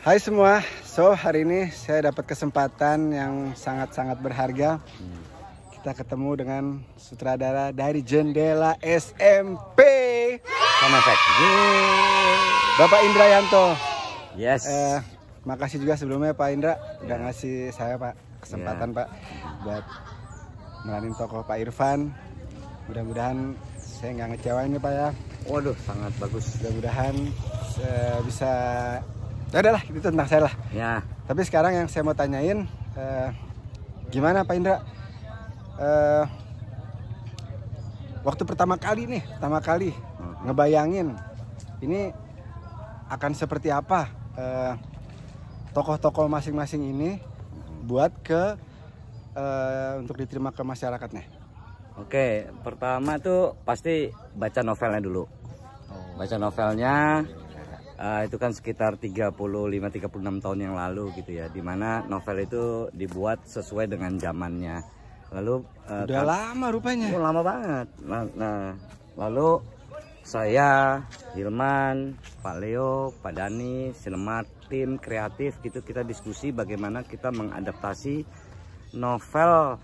Hai semua, so hari ini saya dapat kesempatan yang sangat-sangat berharga. Kita ketemu dengan sutradara dari Jendela SMP. Sama efek. Bapak Indrayanto. Yes. Makasih juga sebelumnya Pak Indra udah ngasih saya Pak kesempatan Pak buat meranin tokoh Pak Irfan. Mudah-mudahan saya nggak ngecewain nih Pak ya. Waduh, sangat bagus. Mudah-mudahan bisa. Ya udahlah, itu tentang saya lah. Ya. Tapi sekarang yang saya mau tanyain, gimana Pak Indra? Waktu pertama kali ngebayangin ini akan seperti apa tokoh-tokoh masing-masing ini buat untuk diterima ke masyarakatnya. Oke, pertama tuh pasti baca novelnya dulu. Baca novelnya. Itu kan sekitar 35-36 tahun yang lalu gitu ya, dimana novel itu dibuat sesuai dengan zamannya. Lalu udah lama rupanya. Lama banget. Nah, lalu saya, Hilman, Pak Leo, Pak Dani, sinemat, tim kreatif gitu, kita diskusi bagaimana kita mengadaptasi novel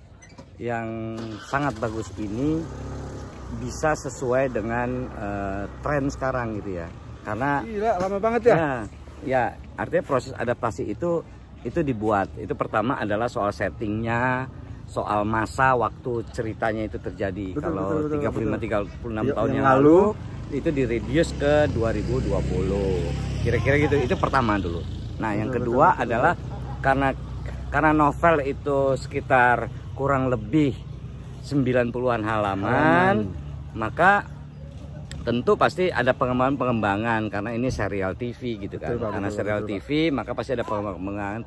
yang sangat bagus ini bisa sesuai dengan tren sekarang gitu ya. Karena gila, lama banget ya. Ya, artinya proses adaptasi itu dibuat. Itu pertama adalah soal settingnya, soal masa waktu ceritanya itu terjadi. Kalau 35-36 tahun yang lalu itu direduce ke 2020. Kira-kira gitu. Itu pertama dulu. Nah, yang kedua adalah karena novel itu sekitar kurang lebih 90-an halaman, maka tentu pasti ada pengembangan karena ini serial TV gitu kan. Karena serial TV maka pasti ada pengembangan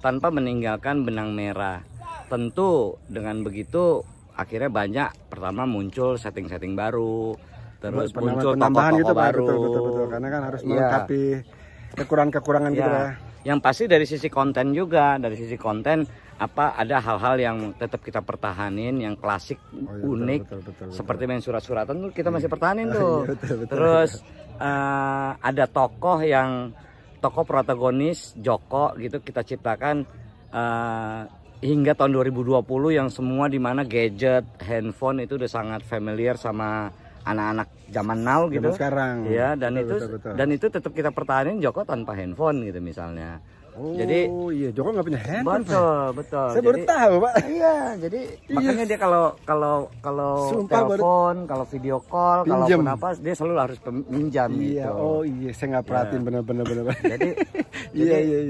tanpa meninggalkan benang merah. Tentu dengan begitu akhirnya banyak, pertama muncul setting-setting baru, terus muncul penambahan gitu Pak. baru. Betul. Karena kan harus melengkapi kekurangan-kekurangan gitu ya. Yang pasti dari sisi konten juga, ada hal-hal yang tetap kita pertahanin, yang klasik, unik, betul. Seperti main surat-suratan tuh kita masih pertahanin tuh. Betul. Terus ada tokoh protagonis Joko gitu kita ciptakan hingga tahun 2020 yang semua dimana gadget, handphone itu udah sangat familiar sama anak-anak zaman now gitu. Sekarang. Ya, dan betul. itu tetap kita pertahanin Joko tanpa handphone gitu misalnya. Jadi iya, Joko nggak punya handphone. Betul. Saya baru tahu Pak. Iya, jadi makanya dia kalau telepon, kalau video call, kalau apa dia selalu harus minjam gitu. Oh iya, saya nggak perhatiin bener-bener.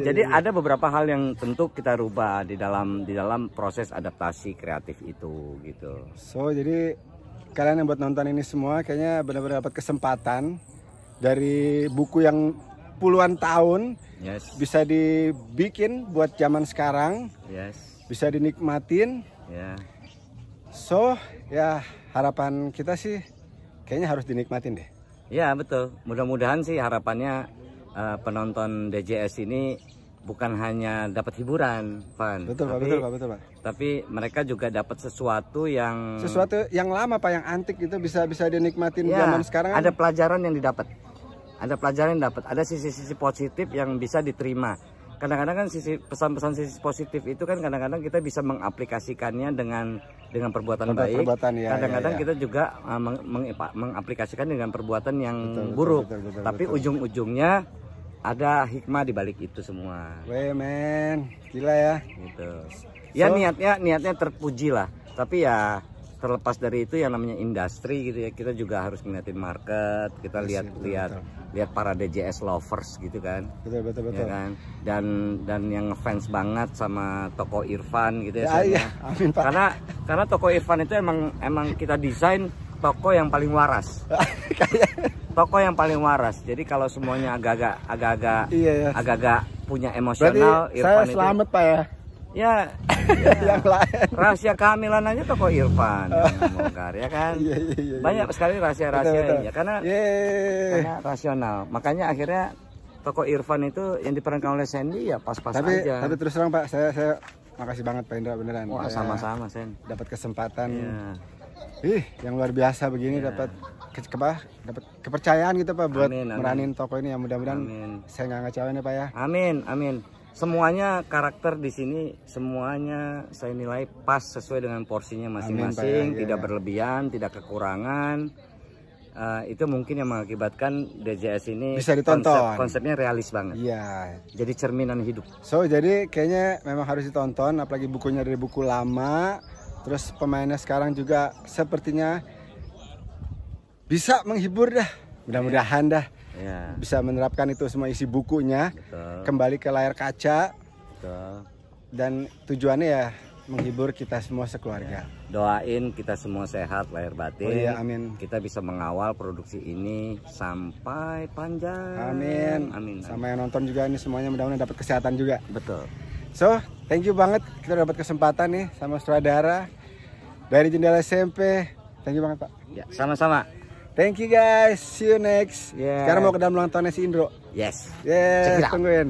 Jadi ada beberapa hal yang tentu kita rubah di dalam proses adaptasi kreatif itu gitu. So jadi kalian yang buat nonton ini semua kayaknya benar-benar dapat kesempatan dari buku yang puluhan tahun. Yes. Bisa dibikin buat zaman sekarang. Yes. Bisa dinikmatin. Yeah. So ya harapan kita sih kayaknya harus dinikmatin deh. Ya betul. Mudah-mudahan sih harapannya penonton DJS ini bukan hanya dapat hiburan, Van. Betul Pak. Tapi mereka juga dapat sesuatu yang lama Pak, yang antik itu bisa dinikmatin zaman sekarang. Ada pelajaran yang didapat. Ada sisi-sisi positif yang bisa diterima. Kadang-kadang kan pesan-pesan sisi positif itu kan kadang-kadang kita bisa mengaplikasikannya dengan perbuatan baik. Kadang-kadang kita juga mengaplikasikan dengan perbuatan yang buruk. Tapi ujung-ujungnya ada hikmah di balik itu semua. Weh men, gila ya. Gitu. Ya niatnya terpuji lah. Tapi ya terlepas dari itu yang namanya industri gitu ya, kita juga harus ngeliatin market, kita lihat para DJS lovers gitu kan. Betul. Ya kan? Dan yang ngefans banget sama toko Irfan gitu ya. Iya, amin Pak. Karena toko Irfan itu emang kita desain toko yang paling waras. Toko yang paling waras. Jadi kalau semuanya agak-agak punya emosional, berarti Irfan saya selamat Pak ya. Ya, yang lain. Rahasia kehamilan aja toko Irfan yang membongkar ya kan. Iya. Banyak sekali rahasia-rahasia ya karena rasional. Makanya akhirnya toko Irfan itu yang diperankan oleh Sandy ya pas-pas aja. Tapi terus terang Pak, saya makasih banget Pak Indra beneran. Wah, sama-sama Sen. Dapat kesempatan. Yang luar biasa begini dapat dapat kepercayaan gitu Pak buat Amin, amin. meranin toko ini ya, mudah-mudahan Amin. saya nggak ngecewain ya Pak ya. Amin, amin. Semuanya karakter di sini semuanya saya nilai pas sesuai dengan porsinya masing-masing, Amin, Pak, ya, tidak ya. berlebihan, tidak kekurangan. Itu mungkin yang mengakibatkan DJS ini Bisa ditonton. konsepnya realis banget. Iya. Jadi cerminan hidup. So jadi kayaknya memang harus ditonton, apalagi bukunya dari buku lama. Terus pemainnya sekarang juga sepertinya bisa menghibur dah. Mudah-mudahan dah Ya, bisa menerapkan itu semua isi bukunya, betul, kembali ke layar kaca, betul. dan tujuannya ya menghibur kita semua sekeluarga. Doain kita semua sehat lahir batin. Oh iya, amin. Kita bisa mengawal produksi ini sampai panjang. Amin. Amin. Sama yang nonton juga ini semuanya mudah-mudahan dapat kesehatan juga. Betul. So, thank you banget kita dapat kesempatan nih sama sutradara dari Jendela SMP. Thank you banget Pak. Ya, sama-sama. Thank you guys. See you next. Yeah. Sekarang mau ke dalam ulang tahunnya si Indro. Yes. Yes, Check it out. tungguin.